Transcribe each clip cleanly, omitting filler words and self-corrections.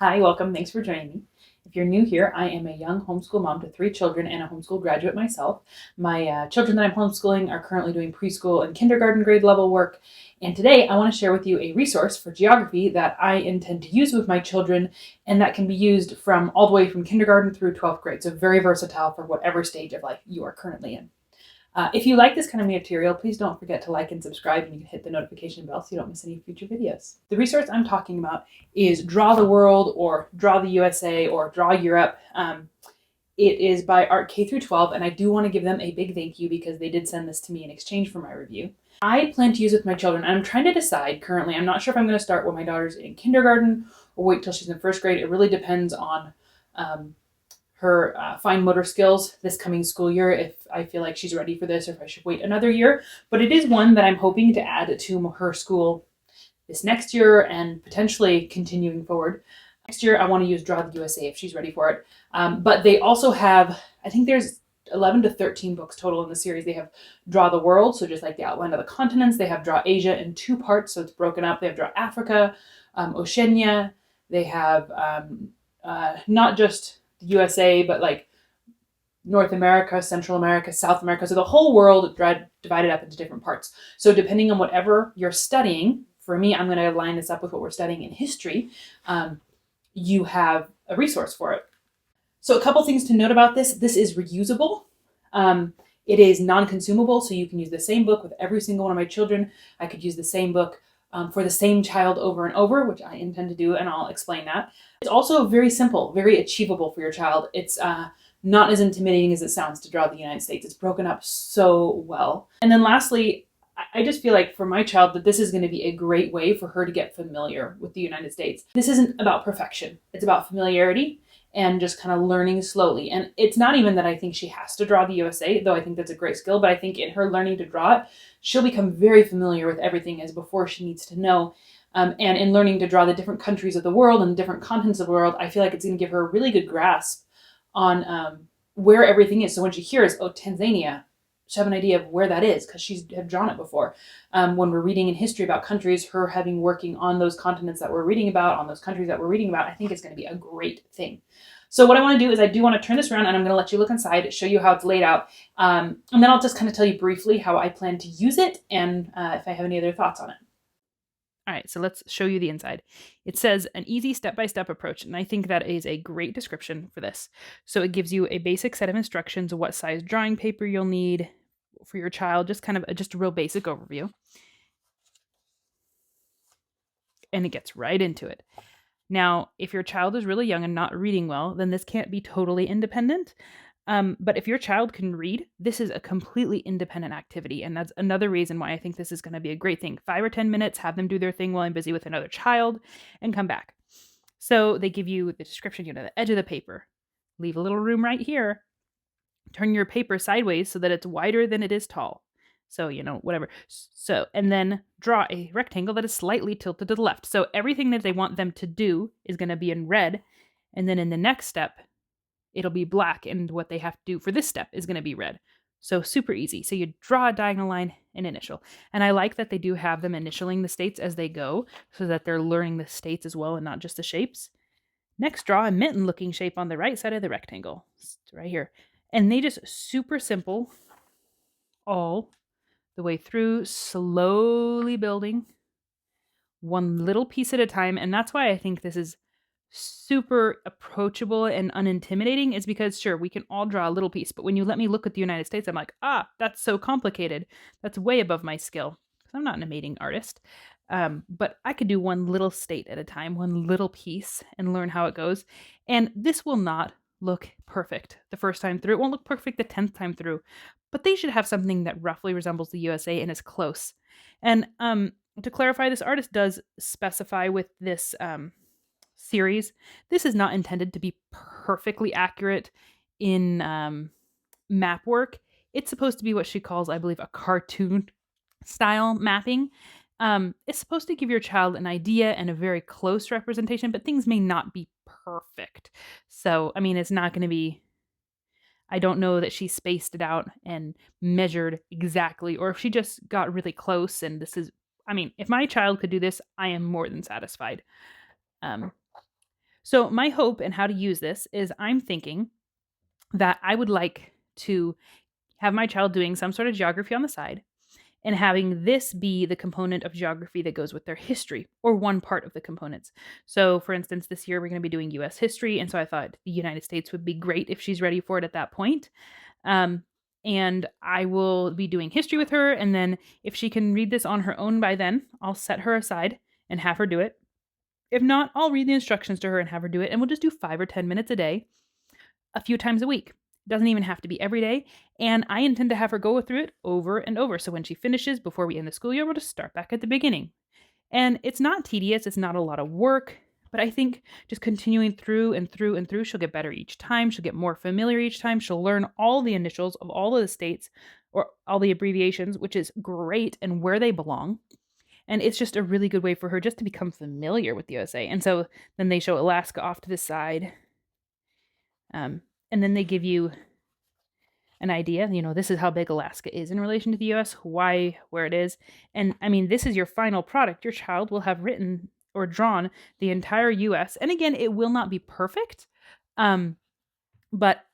Hi, welcome. Thanks for joining me. If you're new here, I am a young homeschool mom to 3 children and a homeschool graduate myself. My children that I'm homeschooling are currently doing preschool and kindergarten grade level work. And today I want to share with you a resource for geography that I intend to use with my children and that can be used from all the way from kindergarten through 12th grade. So very versatile for whatever stage of life you are currently in. If you like this kind of material, please don't forget to like and subscribe, and you can hit the notification bell so you don't miss any future videos. The resource I'm talking about is Draw the World or Draw the USA or Draw Europe. It is by Art K through 12, and I do want to give them a big thank you because they did send this to me in exchange for my review. I plan to use it with my children, and I'm trying to decide currently. I'm not sure if I'm going to start when my daughter's in kindergarten or wait till she's in first grade. It really depends on her fine motor skills this coming school year, if I feel like she's ready for this or if I should wait another year. But it is one that I'm hoping to add to her school this next year and potentially continuing forward. Next year, I want to use Draw the USA if she's ready for it. But they also have, I think there's 11 to 13 books total in the series. They have Draw the World, so just like the outline of the continents. They have Draw Asia in 2 parts, so it's broken up. They have Draw Africa, Oceania. They have not just the USA, but like North America, Central America, South America. So the whole world divided up into different parts. So depending on whatever you're studying, for me, I'm going to line this up with what we're studying in history. You have a resource for it. So a couple things to note about this. This is reusable. It is non-consumable, so you can use the same book with every single one of my children. I could use the same book for the same child over and over, which I intend to do, and I'll explain that. It's also very simple, very achievable for your child. It's not as intimidating as it sounds to draw the United States. It's broken up so well. And then lastly, I just feel like for my child that this is going to be a great way for her to get familiar with the United States. This isn't about perfection. It's about familiarity and just kind of learning slowly. And it's not even that I think she has to draw the USA, though I think that's a great skill, but I think in her learning to draw it, she'll become very familiar with everything as before she needs to know. And in learning to draw the different countries of the world and the different continents of the world, I feel like it's going to give her a really good grasp on where everything is. So when she hears, oh, Tanzania, she'll have an idea of where that is because she's have drawn it before. When we're reading in history about countries, her having working on those continents that we're reading about, on those countries that we're reading about, I think it's going to be a great thing. So what I want to do is I do want to turn this around and I'm going to let you look inside, show you how it's laid out. And then I'll just kind of tell you briefly how I plan to use it and if I have any other thoughts on it. All right, so let's show you the inside. It says an easy step-by-step approach, and I think that is a great description for this. So it gives you a basic set of instructions of what size drawing paper you'll need for your child, just kind of just a real basic overview. And it gets right into it. Now, if your child is really young and not reading well, then this can't be totally independent. But if your child can read, this is a completely independent activity. And that's another reason why I think this is going to be a great thing. 5 or 10 minutes, have them do their thing while I'm busy with another child and come back. So they give you the description, the edge of the paper. Leave a little room right here. Turn your paper sideways so that it's wider than it is tall. So, whatever. So, and then draw a rectangle that is slightly tilted to the left. So everything that they want them to do is going to be in red. And then in the next step, it'll be black. And what they have to do for this step is going to be red. So super easy. So you draw a diagonal line and initial. And I like that they do have them initialing the states as they go so that they're learning the states as well and not just the shapes. Next, draw a mitten looking shape on the right side of the rectangle. It's right here. And they just super simple all the way through, slowly building one little piece at a time. And that's why I think this is super approachable and unintimidating, is because sure, we can all draw a little piece, but when you let me look at the United States, I'm like, that's so complicated. That's way above my skill because I'm not an amazing artist. But I could do one little state at a time, one little piece, and learn how it goes. And this will not look perfect the first time through. It won't look perfect the 10th time through, but they should have something that roughly resembles the USA and is close. And to clarify, this artist does specify with this series, this is not intended to be perfectly accurate in map work. It's supposed to be what she calls, I believe, a cartoon style mapping. It's supposed to give your child an idea and a very close representation, but things may not be perfect. So, I mean, it's not going to be, I don't know that she spaced it out and measured exactly, or if she just got really close and this is, I mean, if my child could do this, I am more than satisfied. So my hope and how to use this is I'm thinking that I would like to have my child doing some sort of geography on the side and having this be the component of geography that goes with their history or one part of the components. So, for instance, this year we're going to be doing US history. And so I thought the United States would be great if she's ready for it at that point. And I will be doing history with her. And then if she can read this on her own by then, I'll set her aside and have her do it. If not, I'll read the instructions to her and have her do it. And we'll just do 5 or 10 minutes a day, a few times a week. Doesn't even have to be every day. And I intend to have her go through it over and over. So when she finishes, before we end the school year, we'll just start back at the beginning. And it's not tedious. It's not a lot of work. But I think just continuing through and through and through, she'll get better each time. She'll get more familiar each time. She'll learn all the initials of all of the states or all the abbreviations, which is great, and where they belong. And it's just a really good way for her just to become familiar with the USA. And so then they show Alaska off to the side. And then they give you an idea, this is how big Alaska is in relation to the US, why, where it is. And I mean, this is your final product. Your child will have written or drawn the entire US. And again, it will not be perfect. But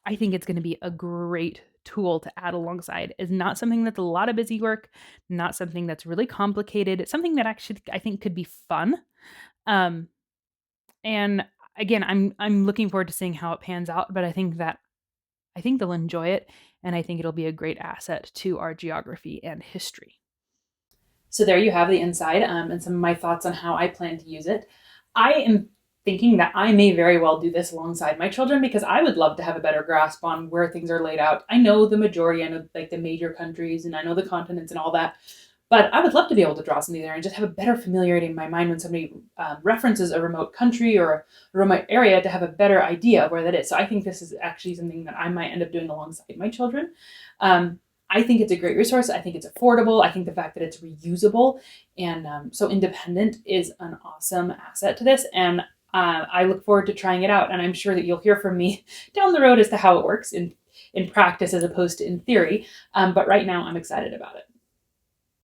I think it's going to be a great tool to add alongside. It's not something that's a lot of busy work, not something that's really complicated. It's something that actually I think could be fun. And again, I'm looking forward to seeing how it pans out, but I think they'll enjoy it, and I think it'll be a great asset to our geography and history. So there you have the inside and some of my thoughts on how I plan to use it. I am thinking that I may very well do this alongside my children because I would love to have a better grasp on where things are laid out. I know the majority, I know like the major countries, and I know the continents and all that, but I would love to be able to draw something there and just have a better familiarity in my mind when somebody references a remote country or a remote area, to have a better idea of where that is. So I think this is actually something that I might end up doing alongside my children. I think it's a great resource. I think it's affordable. I think the fact that it's reusable and so independent is an awesome asset to this. And I look forward to trying it out. And I'm sure that you'll hear from me down the road as to how it works in practice as opposed to in theory. But right now I'm excited about it.